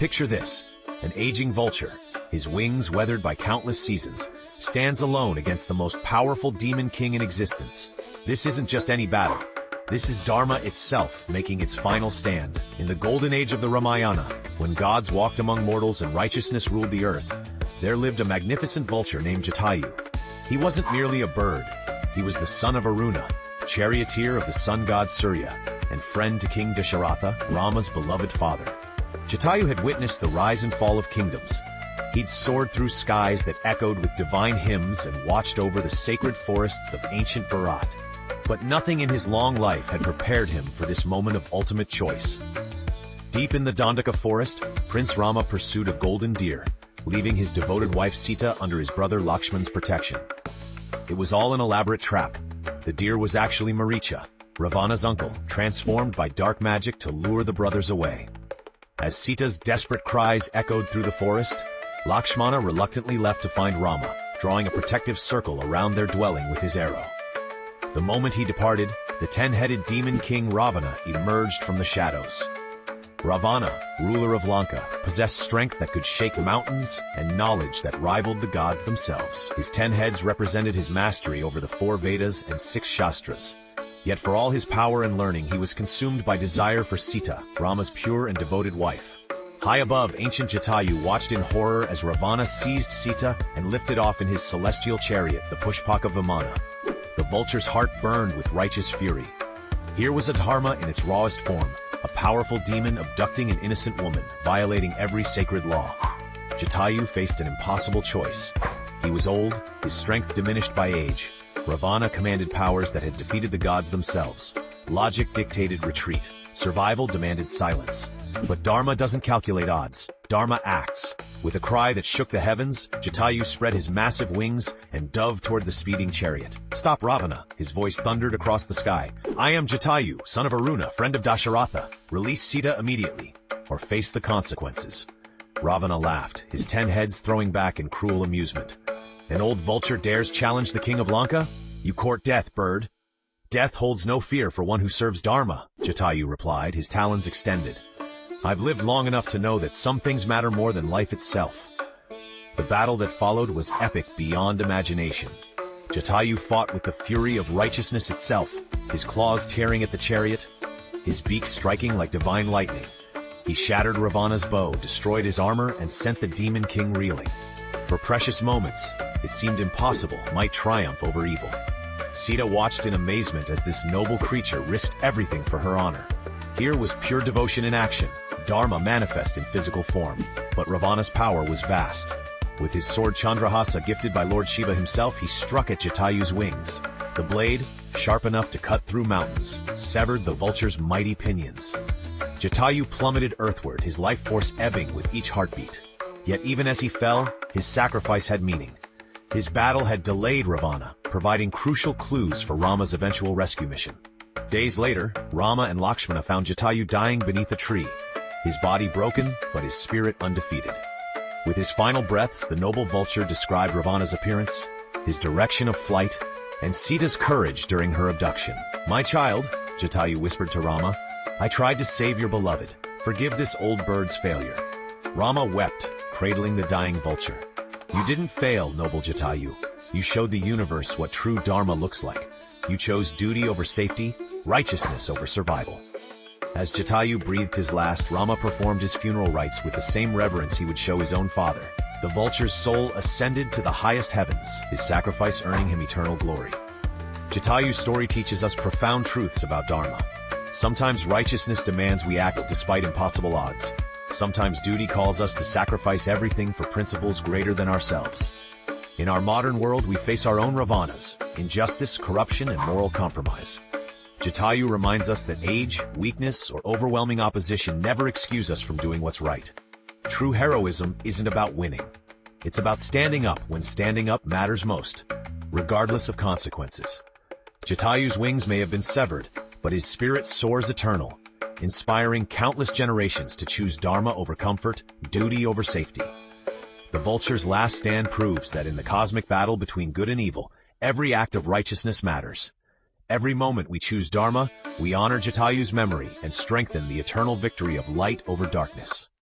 Picture this, an aging vulture, his wings weathered by countless seasons, stands alone against the most powerful demon king in existence. This isn't just any battle. This is Dharma itself making its final stand. In the golden age of the Ramayana, when gods walked among mortals and righteousness ruled the earth, there lived a magnificent vulture named Jatayu. He wasn't merely a bird. He was the son of Aruna, charioteer of the sun god Surya, and friend to King Dasharatha, Rama's beloved father. Jatayu had witnessed the rise and fall of kingdoms. He'd soared through skies that echoed with divine hymns and watched over the sacred forests of ancient Bharat. But nothing in his long life had prepared him for this moment of ultimate choice. Deep in the Dandaka forest, Prince Rama pursued a golden deer, leaving his devoted wife Sita under his brother Lakshman's protection. It was all an elaborate trap. The deer was actually Maricha, Ravana's uncle, transformed by dark magic to lure the brothers away. As Sita's desperate cries echoed through the forest, Lakshmana reluctantly left to find Rama, drawing a protective circle around their dwelling with his arrow. The moment he departed, the 10-headed demon king Ravana emerged from the shadows. Ravana, ruler of Lanka, possessed strength that could shake mountains and knowledge that rivaled the gods themselves. His 10 heads represented his mastery over the 4 Vedas and 6 Shastras. Yet for all his power and learning, he was consumed by desire for Sita, Rama's pure and devoted wife. High above, ancient Jatayu watched in horror as Ravana seized Sita and lifted off in his celestial chariot, the Pushpaka Vimana. The vulture's heart burned with righteous fury. Here was a Dharma in its rawest form, a powerful demon abducting an innocent woman, violating every sacred law. Jatayu faced an impossible choice. He was old, his strength diminished by age. Ravana commanded powers that had defeated the gods themselves. Logic dictated retreat. Survival demanded silence. But Dharma doesn't calculate odds. Dharma acts. With a cry that shook the heavens, Jatayu spread his massive wings and dove toward the speeding chariot. "Stop, Ravana!" His voice thundered across the sky. "I am Jatayu, son of Aruna, friend of Dasharatha. Release Sita immediately, or face the consequences." Ravana laughed, his 10 heads throwing back in cruel amusement. "An old vulture dares challenge the king of Lanka? You court death, bird." "Death holds no fear for one who serves Dharma," Jatayu replied, his talons extended. "I've lived long enough to know that some things matter more than life itself." The battle that followed was epic beyond imagination. Jatayu fought with the fury of righteousness itself, his claws tearing at the chariot, his beak striking like divine lightning. He shattered Ravana's bow, destroyed his armor, and sent the demon king reeling. For precious moments, it seemed impossible might triumph over evil. Sita watched in amazement as this noble creature risked everything for her honor. Here was pure devotion in action, Dharma manifest in physical form. But Ravana's power was vast. With his sword Chandrahasa gifted by Lord Shiva himself, he struck at Jatayu's wings. The blade, sharp enough to cut through mountains, severed the vulture's mighty pinions. Jatayu plummeted earthward, his life force ebbing with each heartbeat. Yet even as he fell, his sacrifice had meaning. His battle had delayed Ravana, providing crucial clues for Rama's eventual rescue mission. Days later, Rama and Lakshmana found Jatayu dying beneath a tree, his body broken, but his spirit undefeated. With his final breaths, the noble vulture described Ravana's appearance, his direction of flight, and Sita's courage during her abduction. "My child," Jatayu whispered to Rama, "I tried to save your beloved. Forgive this old bird's failure." Rama wept, cradling the dying vulture. "You didn't fail, noble Jatayu. You showed the universe what true Dharma looks like. You chose duty over safety, righteousness over survival." As Jatayu breathed his last, Rama performed his funeral rites with the same reverence he would show his own father. The vulture's soul ascended to the highest heavens, his sacrifice earning him eternal glory. Jatayu's story teaches us profound truths about Dharma. Sometimes righteousness demands we act despite impossible odds. Sometimes duty calls us to sacrifice everything for principles greater than ourselves. In our modern world, we face our own Ravanas, injustice, corruption, and moral compromise. Jatayu reminds us that age, weakness, or overwhelming opposition never excuse us from doing what's right. True heroism isn't about winning. It's about standing up when standing up matters most, regardless of consequences. Jatayu's wings may have been severed, but his spirit soars eternal, inspiring countless generations to choose Dharma over comfort, duty over safety. The vulture's last stand proves that in the cosmic battle between good and evil, every act of righteousness matters. Every moment we choose Dharma, we honor Jatayu's memory and strengthen the eternal victory of light over darkness.